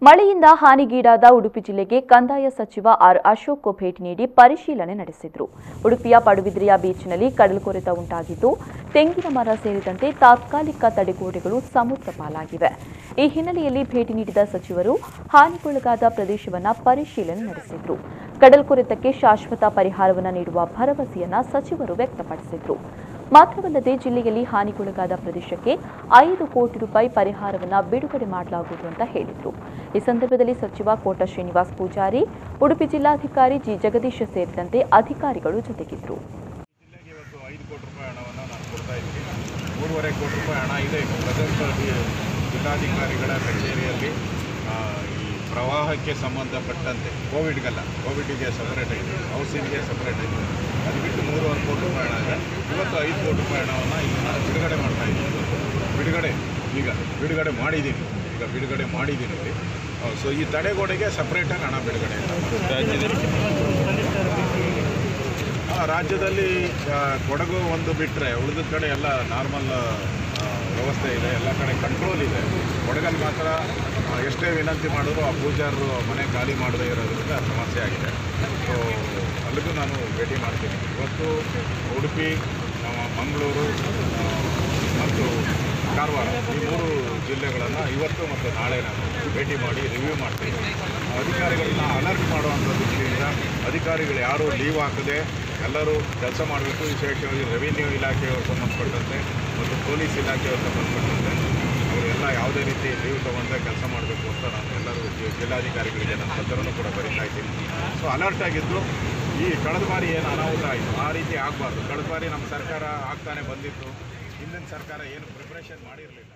ಮಳೆಯಿಂದ ಹಾನಿಗೀಡಾದ ಉಡುಪಿ ಜಿಲ್ಲೆಗೆ ಕಂದಾಯ ಸಚಿವ ಆರ್ ಅಶೋಕ್ ಭೇಟಿ ನೀಡಿ ಪರಿಶೀಲನೆ ನಡೆಸಿದರು. ಉಡುಪಿಯ ಪಡುಬಿದ್ರೆಯ ಬೀಚ್ನಲ್ಲಿ ಕಡಲ್ಕೊರೆತ ಉಂಟಾಗಿದ್ದು, ತೆಂಗಿನ ಮರ ಸೇರಿದಂತೆ ತಾತ್ಕಾಲಿಕ ತಡೆಗೋಡೆಗಳು ಸಮುದ್ರ ಪಾಲಾಗಿವೆ. ಈ ಹಿನ್ನೆಲೆಯಲ್ಲಿ ಭೇಟಿ ನೀಡಿದ ಸಚಿವರು ಹಾನಿಗೊಳಗಾದ ಪ್ರದೇಶವನ್ನು ಪರಿಶೀಲನೆ ನಡೆಸಿದರು. ಕಡಲ್ಕೊರೆತಕ್ಕೆ ಶಾಶ್ವತ ಪರಿಹಾರವನ್ನು ನೀಡುವ ಭರವಸೆಯನ್ನು ಸಚಿವರು ವ್ಯಕ್ತಪಡಿಸಿದರು. ಮಾತ್ರವಲ್ಲದೆ ಜಿಲ್ಲೆಯಲ್ಲಿ ಹಾನಿಗೊಳಗಾದ ಪ್ರದೇಶಕ್ಕೆ 5 ಕೋಟಿ ರೂಪಾಯಿ ಪರಿಹಾರವನ್ನು ಬಿಡುಗಡೆ ಮಾಡಲಾಗುವುದು ಅಂತ ಹೇಳಿದರು. ಈ ಸಂದರ್ಭದಲ್ಲಿ ಸಚಿವ ಕೋಟ ಶ್ರೀನಿವಾಸ್ ಪೂಜಾರಿ, ಉಡುಪಿ ಜಿಲ್ಲಾಧಿಕಾರಿ ಜಿ ಜಗದೀಶ್ ಸೇರಿದಂತೆ ಅಧಿಕಾರಿಗಳು ಜೊತೆಗಿದ್ದರು. ಇವತ್ತು 5 ಕೋಟಿ ರೂಪಾಯಿ ಹಣವನ್ನು ನಾನು ಕೊಡ್ತಾ ಇದ್ದೀನಿ. 3.5 ಕೋಟಿ ರೂಪಾಯಿ ಹಣ ಇದೆ ಜಿಲ್ಲಾಧಿಕಾರಿಗಳ ಕಚೇರಿಯಲ್ಲಿ. ಈ ಪ್ರವಾಹಕ್ಕೆ ಸಂಬಂಧಪಟ್ಟಂತೆ ಕೋವಿಡ್ಗೆ ಸಪರೇಟ್ ಇದೆ, ಹೌಸಿಂಗ್ಗೆ ಸಪರೇಟ್ ಇದೆ. ಅದು ಬಿಟ್ಟು 3.5 ಕೋಟಿ ರೂಪಾಯಿ ಹಣ ಇದೆ. ಇವತ್ತು 5 ಕೋಟಿ ರೂಪಾಯಿ ಹಣವನ್ನು ಈಗ ನಾನು ಬಿಡುಗಡೆ ಮಾಡ್ತಾ ಇದ್ದೀನಿ. ಬಿಡುಗಡೆ ಮಾಡಿದ್ದೀನಿ. ಸೊ ಈ ತಡೆಗೋಡೆಗೆ ಸಪ್ರೇಟಾಗಿ ಹಣ ಬಿಡುಗಡೆ ರಾಜ್ಯದಲ್ಲಿ ಕೊಡಗು ಒಂದು ಬಿಟ್ಟರೆ ಉಳಿದ ಕಡೆ ಎಲ್ಲ ನಾರ್ಮಲ್ ವ್ಯವಸ್ಥೆ ಇದೆ, ಎಲ್ಲ ಕಡೆ ಕಂಟ್ರೋಲ್ ಇದೆ. ಕೊಡಗಲ್ಲಿ ಮಾತ್ರ ಎಷ್ಟೇ ವಿನಂತಿ ಮಾಡಿದ್ರು ಆ ಪೂಜಾರರು ಮನೆ ಖಾಲಿ ಮಾಡದೇ ಇರೋದ್ರಿಂದ ಸಮಸ್ಯೆ ಆಗಿದೆ. ಸೊ ಅಲ್ಲಿಗೂ ನಾನು ಭೇಟಿ ಮಾಡ್ತೀನಿ. ಇವತ್ತು ಉಡುಪಿ, ಮಂಗಳೂರು ಮತ್ತು ಕಾರವಾರ ಈ 3 ಜಿಲ್ಲೆಗಳನ್ನು ಇವತ್ತು ಮತ್ತು ನಾಳೆ ನಾನು ಭೇಟಿ ಮಾಡಿ ರಿವ್ಯೂ ಮಾಡ್ತೀನಿ. ಅಧಿಕಾರಿಗಳನ್ನ ಅಲರ್ಟ್ ಮಾಡುವಂಥ ದೃಷ್ಟಿಯಿಂದ ಅಧಿಕಾರಿಗಳು ಯಾರೂ ಲೀವ್ ಹಾಕದೆ ಎಲ್ಲರೂ ಕೆಲಸ ಮಾಡಬೇಕು. ವಿಶೇಷವಾಗಿ ರೆವಿನ್ಯೂ ಇಲಾಖೆಯವರು ಸಂಬಂಧಪಟ್ಟಂತೆ ಮತ್ತು ಪೊಲೀಸ್ ಇಲಾಖೆಯವರು ಸಂಬಂಧಪಟ್ಟಂತೆ ಅವರೆಲ್ಲ ಯಾವುದೇ ರೀತಿ ಲೀವ್ ತೊಗೊಂಡ್ರೆ ಕೆಲಸ ಮಾಡಬೇಕು ಅಂತ ನಾನು ಎಲ್ಲರೂ ಜಿಲ್ಲಾಧಿಕಾರಿಗಳಿಗೆ ನನ್ನ ಪತ್ರವನ್ನು ಕೂಡ ಬರೀತಾ ಇದ್ದೀನಿ. ಸೊ ಅಲರ್ಟ್ ಆಗಿದ್ದು ಈ ಕಳೆದ ಬಾರಿ ಏನು ಅನಾಹುತ ಆಯಿತು ಆ ರೀತಿ ಆಗಬಾರ್ದು. ಕಳೆದ ಬಾರಿ ನಮ್ಮ ಸರ್ಕಾರ ಆಗ್ತಾನೆ ಬಂದಿತ್ತು, ಹಿಂದಿನ ಸರ್ಕಾರ ಏನು ಪ್ರಿಪ್ರೇಷನ್ ಮಾಡಿರಲಿಲ್ಲ.